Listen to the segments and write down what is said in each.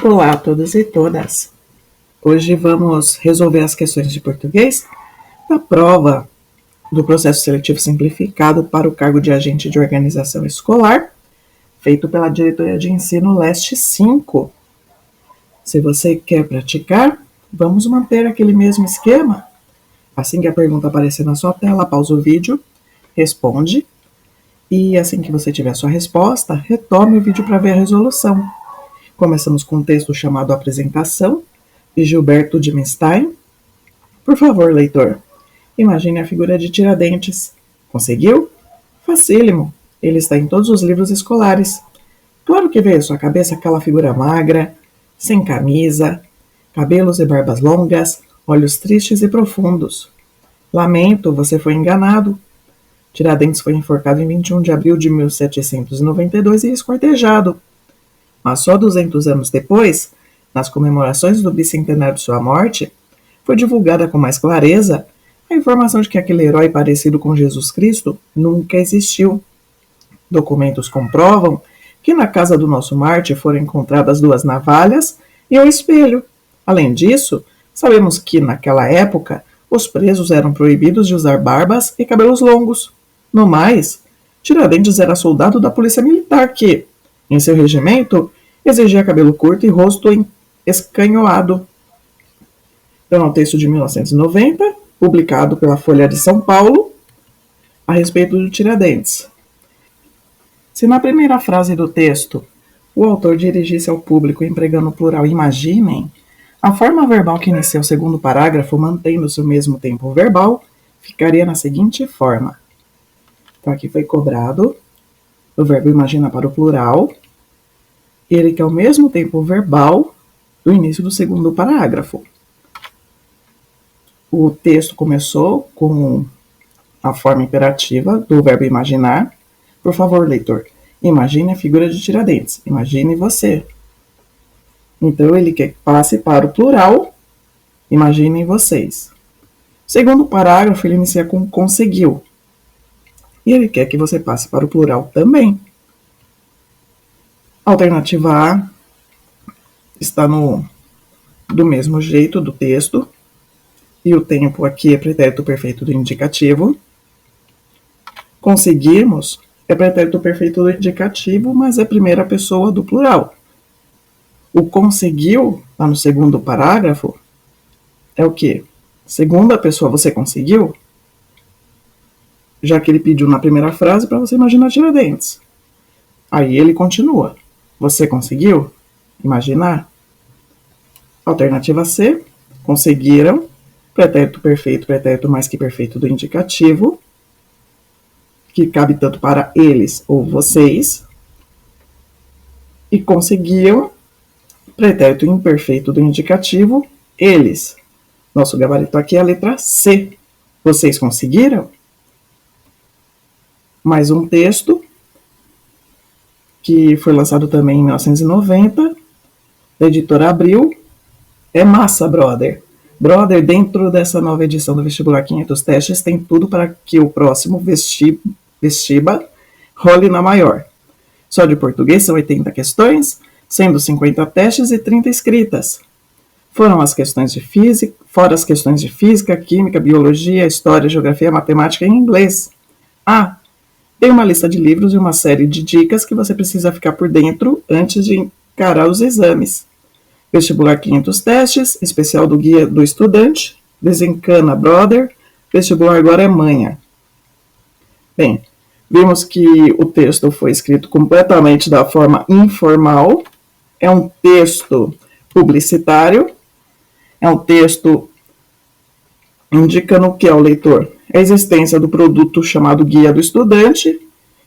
Olá a todos e todas. Hoje vamos resolver as questões de português da prova do processo seletivo simplificado para o cargo de agente de organização escolar, feito pela Diretoria de Ensino Leste 5. Se você quer praticar, vamos manter aquele mesmo esquema. Assim que a pergunta aparecer na sua tela, pausa o vídeo, responde, e assim que você tiver a sua resposta, retome o vídeo para ver a resolução. Começamos com um texto chamado Apresentação, de Gilberto Dimenstein. Por favor, leitor, imagine a figura de Tiradentes. Conseguiu? Facílimo. Ele está em todos os livros escolares. Claro que veio à sua cabeça aquela figura magra, sem camisa, cabelos e barbas longas, olhos tristes e profundos. Lamento, você foi enganado. Tiradentes foi enforcado em 21 de abril de 1792 e esquartejado. Mas só 200 anos depois, nas comemorações do bicentenário de sua morte, foi divulgada com mais clareza a informação de que aquele herói parecido com Jesus Cristo nunca existiu. Documentos comprovam que na casa do nosso mártir foram encontradas 2 navalhas e um espelho. Além disso, sabemos que, naquela época, os presos eram proibidos de usar barbas e cabelos longos. No mais, Tiradentes era soldado da polícia militar que, em seu regimento, exigia cabelo curto e rosto escanhoado. Então, é um texto de 1990, publicado pela Folha de São Paulo, a respeito de Tiradentes. Se na primeira frase do texto o autor dirigisse ao público empregando o plural imaginem, a forma verbal que inicia o segundo parágrafo, mantendo-se o mesmo tempo verbal, ficaria na seguinte forma. Então, aqui foi cobrado o verbo imaginar para o plural, ele que é o mesmo tempo verbal do início do segundo parágrafo. O texto começou com a forma imperativa do verbo imaginar. Por favor, leitor, imagine a figura de Tiradentes. Imagine você. Então, ele quer que passe para o plural. Imaginem vocês. Segundo parágrafo, ele inicia com conseguiu. E ele quer que você passe para o plural também. Alternativa A está do mesmo jeito do texto. E o tempo aqui é pretérito perfeito do indicativo. Conseguimos é pretérito perfeito do indicativo, mas é primeira pessoa do plural. O conseguiu, lá no segundo parágrafo, é o quê? Segunda pessoa, você conseguiu? Já que ele pediu na primeira frase para você imaginar Tiradentes. Aí ele continua. Você conseguiu imaginar? Alternativa C, conseguiram, pretérito perfeito, pretérito mais que perfeito do indicativo, que cabe tanto para eles ou vocês, e conseguiam, pretérito imperfeito do indicativo, eles. Nosso gabarito aqui é a letra C. Vocês conseguiram? Mais um texto, que foi lançado também em 1990, da editora Abril. É massa, brother. Brother, dentro dessa nova edição do Vestibular 500 Testes, tem tudo para que o próximo vestiba role na maior. Só de português são 80 questões, sendo 50 testes e 30 escritas. Foram as questões de física, fora as questões de física, química, biologia, história, geografia, matemática e inglês. Ah, tem uma lista de livros e uma série de dicas que você precisa ficar por dentro antes de encarar os exames. Vestibular 500 Testes, especial do Guia do Estudante, desencana, brother, vestibular agora é manha. Bem, vimos que o texto foi escrito completamente da forma informal, é um texto publicitário, é um texto indicando o que é o leitor? A existência do produto chamado Guia do Estudante,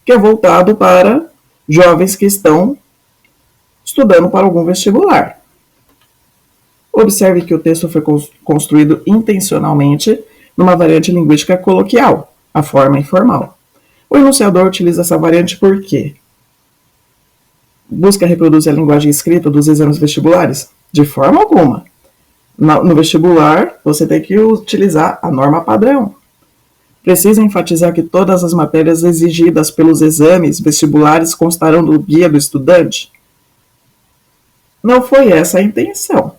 que é voltado para jovens que estão estudando para algum vestibular. Observe que o texto foi construído intencionalmente numa variante linguística coloquial, a forma informal. O enunciador utiliza essa variante por quê? Busca reproduzir a linguagem escrita dos exames vestibulares? De forma alguma. No vestibular, você tem que utilizar a norma padrão. Precisa enfatizar que todas as matérias exigidas pelos exames vestibulares constarão do Guia do Estudante? Não foi essa a intenção.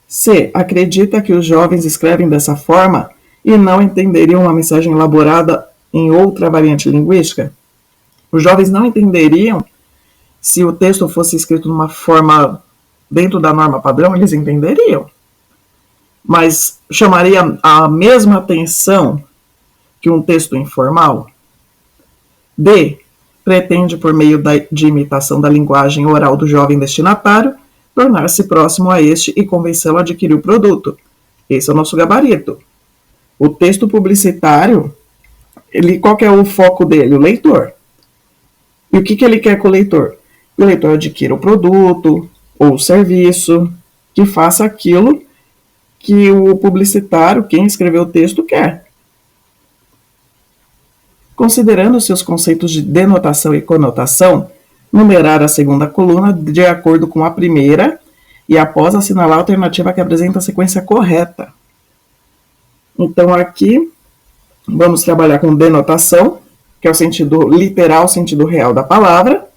C. Acredita que os jovens escrevem dessa forma e não entenderiam uma mensagem elaborada em outra variante linguística? Os jovens não entenderiam se o texto fosse escrito de uma forma dentro da norma padrão, eles entenderiam. Mas chamaria a mesma atenção que um texto informal? D. Pretende, por meio de imitação da linguagem oral do jovem destinatário, tornar-se próximo a este e convencê-lo a adquirir o produto. Esse é o nosso gabarito. O texto publicitário, qual que é o foco dele? O leitor. E o que ele quer com o leitor? Que o leitor adquira o produto ou o serviço, que faça aquilo que o publicitário, quem escreveu o texto, quer. Considerando seus conceitos de denotação e conotação, numerar a segunda coluna de acordo com a primeira e após assinalar a alternativa que apresenta a sequência correta. Então aqui vamos trabalhar com denotação, que é o sentido literal, o sentido real da palavra,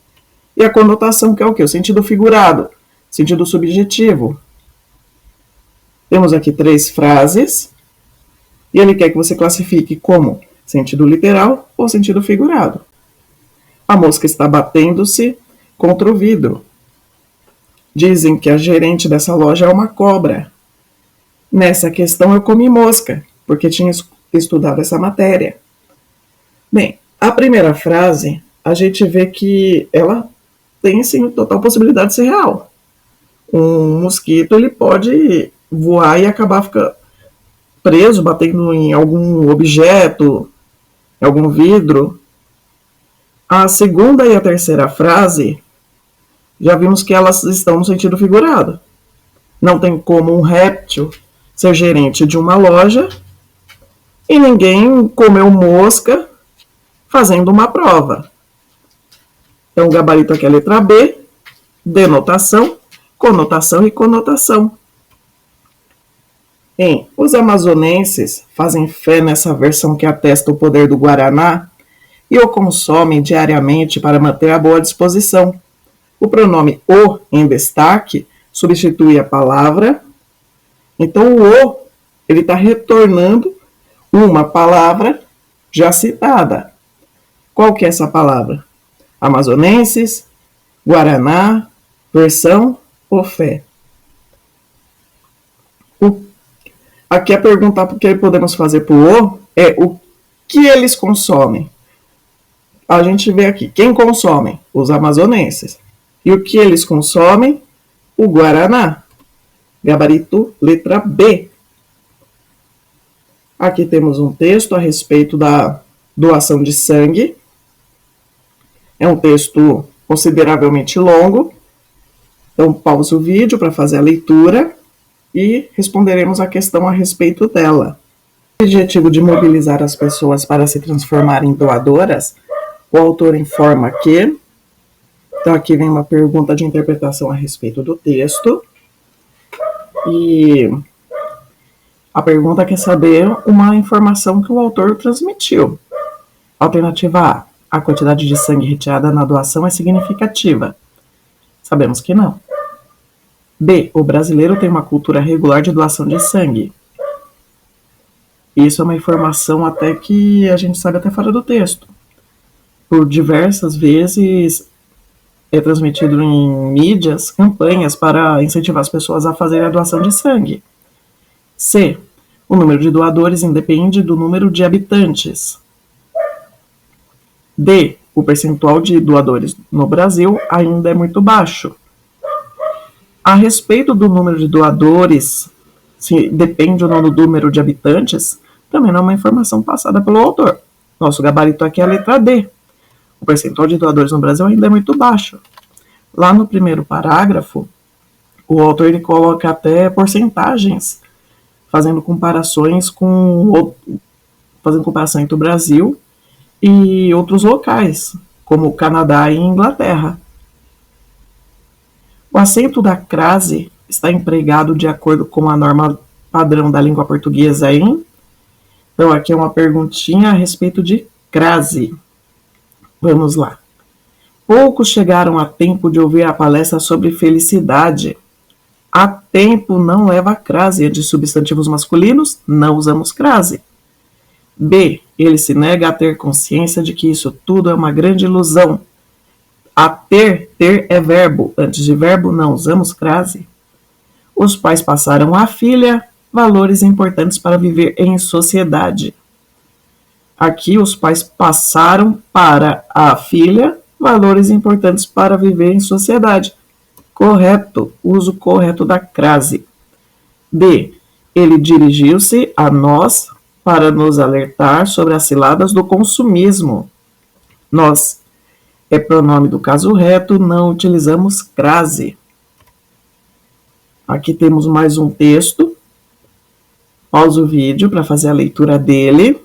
e a conotação, que é o quê? O sentido figurado, sentido subjetivo. Temos aqui 3 frases, e ele quer que você classifique como sentido literal ou sentido figurado. A mosca está batendo-se contra o vidro. Dizem que a gerente dessa loja é uma cobra. Nessa questão eu comi mosca, porque tinha estudado essa matéria. Bem, a primeira frase, a gente vê que ela tem sim total possibilidade de ser real. Um mosquito ele pode voar e acabar ficando preso, batendo em algum objeto, em algum vidro. A segunda e a terceira frase, já vimos que elas estão no sentido figurado. Não tem como um réptil ser gerente de uma loja e ninguém comeu mosca fazendo uma prova. Então, o gabarito aqui é a letra B, denotação, conotação e conotação. Os amazonenses fazem fé nessa versão que atesta o poder do Guaraná e o consomem diariamente para manter a boa disposição. O pronome o em destaque substitui a palavra. Então, o o ele está retornando uma palavra já citada. Qual que é essa palavra? Amazonenses, Guaraná, versão ou fé? Aqui a pergunta que podemos fazer para o é o que eles consomem. A gente vê aqui, quem consome? Os amazonenses. E o que eles consomem? O Guaraná. Gabarito, letra B. Aqui temos um texto a respeito da doação de sangue. É um texto consideravelmente longo. Então, pause o vídeo para fazer a leitura e responderemos a questão a respeito dela. Com o objetivo de mobilizar as pessoas para se transformarem em doadoras, o autor informa que... Então, aqui vem uma pergunta de interpretação a respeito do texto. E a pergunta quer saber uma informação que o autor transmitiu. Alternativa A. A quantidade de sangue retirada na doação é significativa. Sabemos que não. B. O brasileiro tem uma cultura regular de doação de sangue. Isso é uma informação até que a gente sabe até fora do texto. Por diversas vezes é transmitido em mídias campanhas para incentivar as pessoas a fazerem a doação de sangue. C. O número de doadores independe do número de habitantes. D. O percentual de doadores no Brasil ainda é muito baixo. A respeito do número de doadores, se depende ou não do número de habitantes, também não é uma informação passada pelo autor. Nosso gabarito aqui é a letra D. O percentual de doadores no Brasil ainda é muito baixo. Lá no primeiro parágrafo, o autor ele coloca até porcentagens, fazendo comparações fazendo comparação entre o Brasil e outros locais, como o Canadá e Inglaterra. O acento da crase está empregado de acordo com a norma padrão da língua portuguesa em... Então, aqui é uma perguntinha a respeito de crase. Vamos lá. Poucos chegaram a tempo de ouvir a palestra sobre felicidade. A tempo não leva a crase. De substantivos masculinos, não usamos crase. B. Ele se nega a ter consciência de que isso tudo é uma grande ilusão. A ter é verbo. Antes de verbo, não usamos crase. Os pais passaram à filha valores importantes para viver em sociedade. Aqui, os pais passaram para a filha valores importantes para viver em sociedade. Correto, uso correto da crase. D. Ele dirigiu-se a nós para nos alertar sobre as ciladas do consumismo. Nós é pronome do caso reto, não utilizamos crase. Aqui temos mais um texto. Pausa o vídeo para fazer a leitura dele.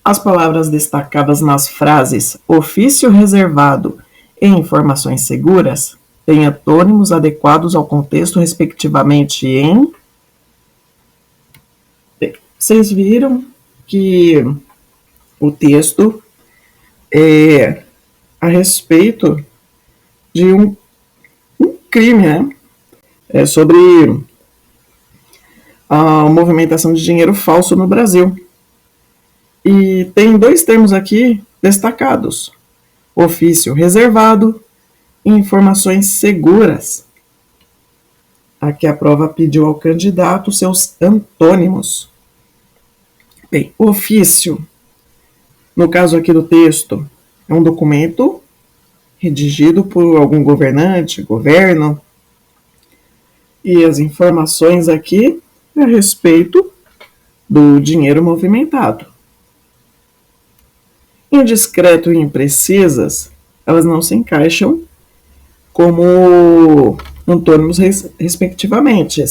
As palavras destacadas nas frases ofício reservado e informações seguras têm antônimos adequados ao contexto, respectivamente, em... Vocês viram que o texto é a respeito de um crime, né? É sobre a movimentação de dinheiro falso no Brasil. E tem dois termos aqui destacados: ofício reservado e informações seguras. Aqui a prova pediu ao candidato seus antônimos. Bem, ofício, no caso aqui do texto, é um documento redigido por algum governante, governo, e as informações aqui é a respeito do dinheiro movimentado. Indiscreto e imprecisas, elas não se encaixam como antônimos respectivamente.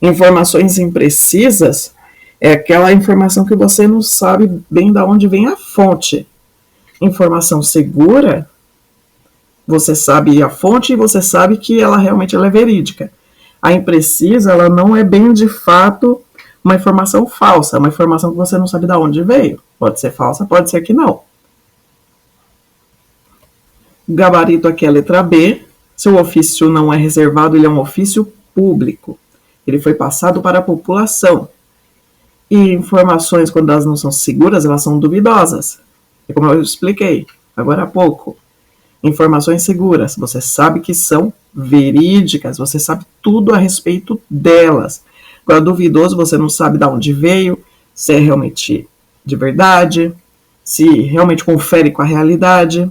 Informações imprecisas é aquela informação que você não sabe bem de onde vem a fonte. Informação segura, você sabe a fonte e você sabe que ela realmente é verídica. A imprecisa, ela não é bem de fato uma informação falsa, uma informação que você não sabe de onde veio. Pode ser falsa, pode ser que não. O gabarito aqui é a letra B. Seu ofício não é reservado, ele é um ofício público. Ele foi passado para a população. E informações, quando elas não são seguras, elas são duvidosas. É como eu expliquei agora há pouco. Informações seguras, você sabe que são verídicas, você sabe tudo a respeito delas. Agora, duvidoso, você não sabe de onde veio, se é realmente de verdade, se realmente confere com a realidade.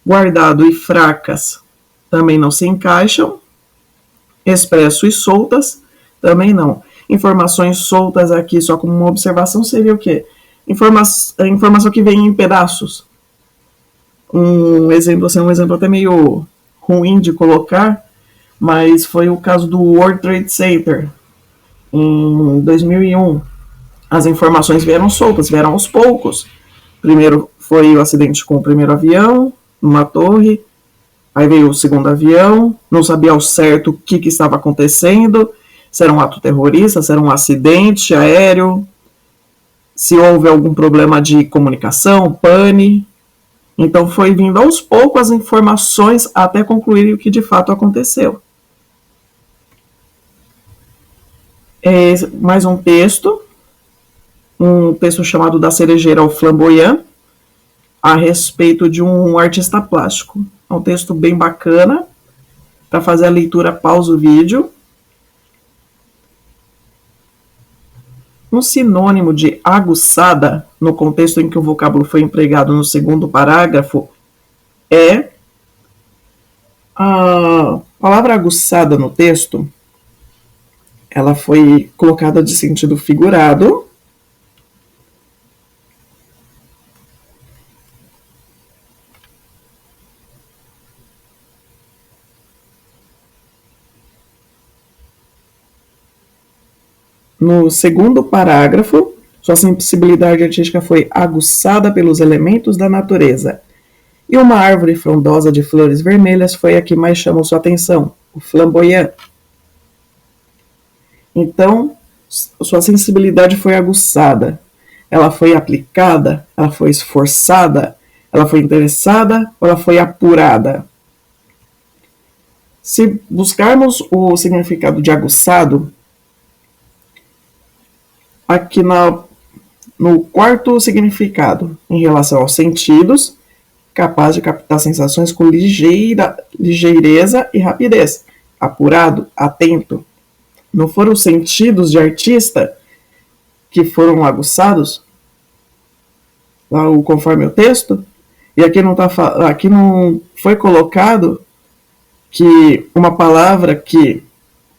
Guardado e fracas também não se encaixam. Expresso e soltas também não. Informações soltas aqui, só como uma observação, seria o quê? Informação que vem em pedaços. Um exemplo até meio ruim de colocar, mas foi o caso do World Trade Center em 2001. As informações vieram soltas, vieram aos poucos. Primeiro foi o acidente com o primeiro avião, numa torre, aí veio o segundo avião, não sabia ao certo o que estava acontecendo, se era um ato terrorista, se era um acidente aéreo, se houve algum problema de comunicação, pane. Então foi vindo aos poucos as informações até concluir o que de fato aconteceu. Mais um texto chamado Da Cerejeira ao Flamboyant, a respeito de um artista plástico. É um texto bem bacana. Para fazer a leitura, pausa o vídeo. Um sinônimo de aguçada, no contexto em que o vocábulo foi empregado no segundo parágrafo, é a palavra aguçada no texto. Ela foi colocada de sentido figurado. No segundo parágrafo, sua sensibilidade artística foi aguçada pelos elementos da natureza. E uma árvore frondosa de flores vermelhas foi a que mais chamou sua atenção, o flamboyant. Então, sua sensibilidade foi aguçada. Ela foi aplicada? Ela foi esforçada? Ela foi interessada ou ela foi apurada? Se buscarmos o significado de aguçado, aqui no quarto significado, em relação aos sentidos, capaz de captar sensações com ligeireza e rapidez, apurado, atento. Não foram os sentidos de artista que foram aguçados, lá conforme o texto, e aqui não foi colocado que uma palavra que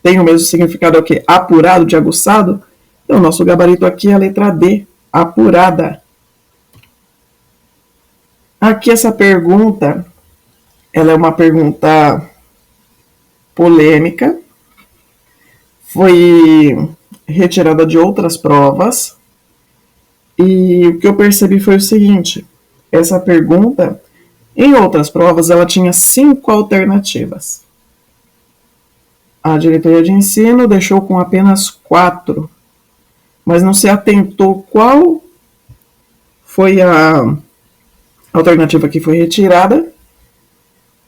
tem o mesmo significado é o que? Apurado, de aguçado. Então, o nosso gabarito aqui é a letra D, apurada. Aqui essa pergunta, ela é uma pergunta polêmica, foi retirada de outras provas, e o que eu percebi foi o seguinte: essa pergunta, em outras provas, ela tinha 5 alternativas. A diretoria de ensino deixou com apenas 4, mas não se atentou qual foi a alternativa que foi retirada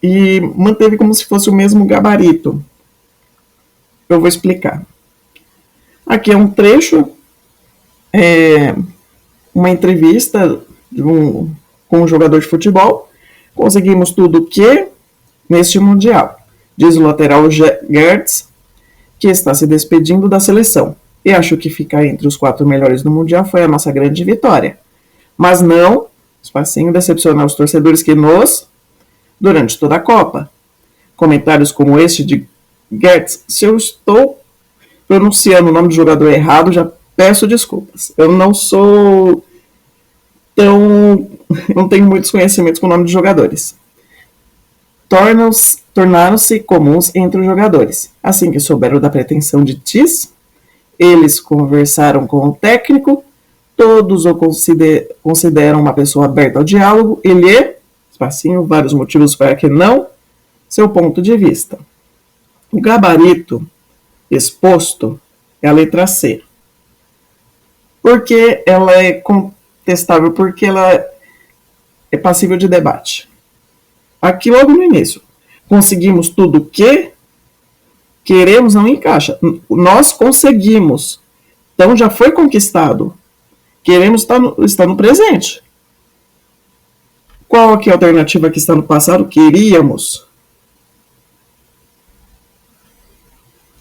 e manteve como se fosse o mesmo gabarito. Eu vou explicar. Aqui é um trecho, uma entrevista com um jogador de futebol. Conseguimos tudo que neste Mundial, diz o lateral Gertz, que está se despedindo da seleção. E acho que ficar entre os 4 melhores do Mundial foi a nossa grande vitória. Mas não, espacinho, decepcionar os torcedores que durante toda a Copa. Comentários como este de Gertz: se eu estou pronunciando o nome do jogador errado, já peço desculpas. Eu não sou não tenho muitos conhecimentos com o nome de jogadores. Tornaram-se comuns entre os jogadores. Assim que souberam da pretensão de Tis, eles conversaram com o técnico, todos o consideram uma pessoa aberta ao diálogo, ele, espacinho, vários motivos para que não, seu ponto de vista. O gabarito exposto é a letra C. Porque ela é contestável, porque ela é passível de debate. Aqui logo no início, conseguimos tudo que queremos, não encaixa. Nós conseguimos, então já foi conquistado. Queremos está no presente. Qual aqui é a alternativa que está no passado? Queríamos.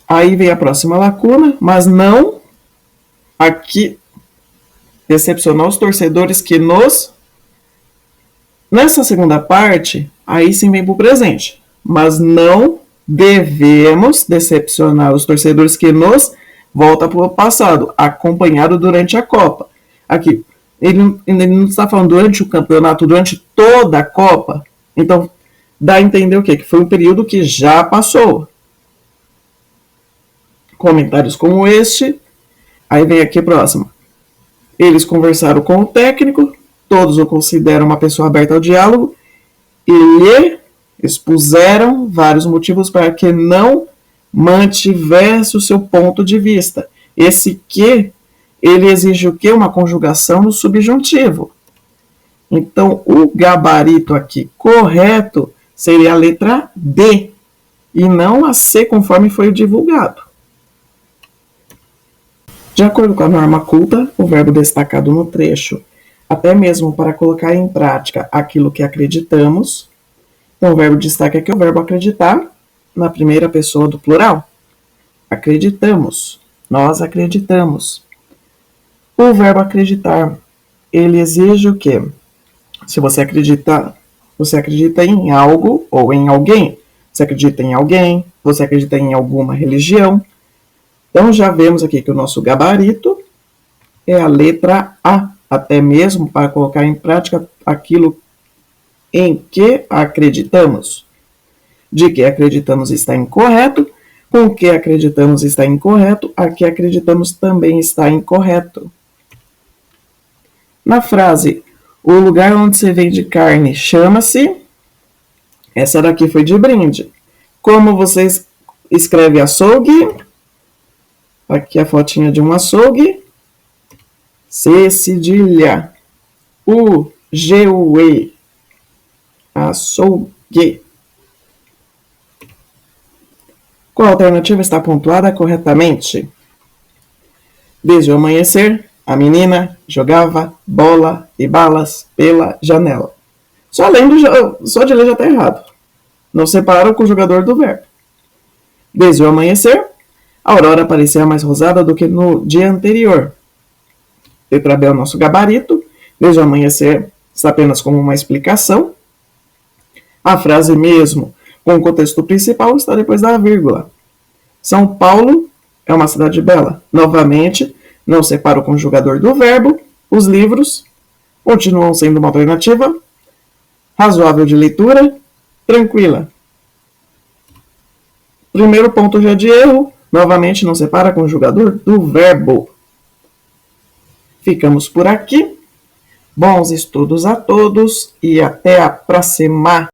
Aí vem a próxima lacuna, mas não aqui decepcionou os torcedores que nessa segunda parte, aí sim vem para o presente. Mas não devemos decepcionar os torcedores que volta para o passado, acompanhado durante a Copa. Aqui, ele não está falando durante o campeonato, durante toda a Copa. Então, dá a entender o quê? Que foi um período que já passou. Comentários como este. Aí vem aqui a próxima. Eles conversaram com o técnico, todos o consideram uma pessoa aberta ao diálogo e lhe expuseram vários motivos para que não mantivesse o seu ponto de vista. Esse que, ele exige o quê? Uma conjugação no subjuntivo. Então, o gabarito aqui correto seria a letra D e não a C, conforme foi divulgado. De acordo com a norma culta, o verbo destacado no trecho, até mesmo para colocar em prática aquilo que acreditamos. Então, o verbo de destaque aqui é o verbo acreditar, na primeira pessoa do plural. Acreditamos. Nós acreditamos. O verbo acreditar, ele exige o quê? Se você acredita em algo ou em alguém. Você acredita em alguém, você acredita em alguma religião. Então, já vemos aqui que o nosso gabarito é a letra A, até mesmo para colocar em prática aquilo em que acreditamos. De que acreditamos está incorreto, com que acreditamos está incorreto, a que acreditamos também está incorreto. Na frase, o lugar onde se vende carne chama-se, essa daqui foi de brinde. Como vocês escrevem açougue, aqui a fotinha de um açougue, C cedilha. U, G, U, E. Açougue. Qual alternativa está pontuada corretamente? Desde o amanhecer, a menina jogava bola e balas pela janela. Só de ler já está errado. Não separa o conjugador do verbo. Desde o amanhecer, a aurora parecia mais rosada do que no dia anterior. Letra B é o nosso gabarito. Desde o amanhecer está apenas como uma explicação. A frase mesmo, com o contexto principal, está depois da vírgula. São Paulo é uma cidade bela. Novamente, não separa o conjugador do verbo. Os livros continuam sendo uma alternativa razoável de leitura, tranquila. Primeiro ponto já de erro. Novamente, não separa o conjugador do verbo. Ficamos por aqui. Bons estudos a todos e até a próxima!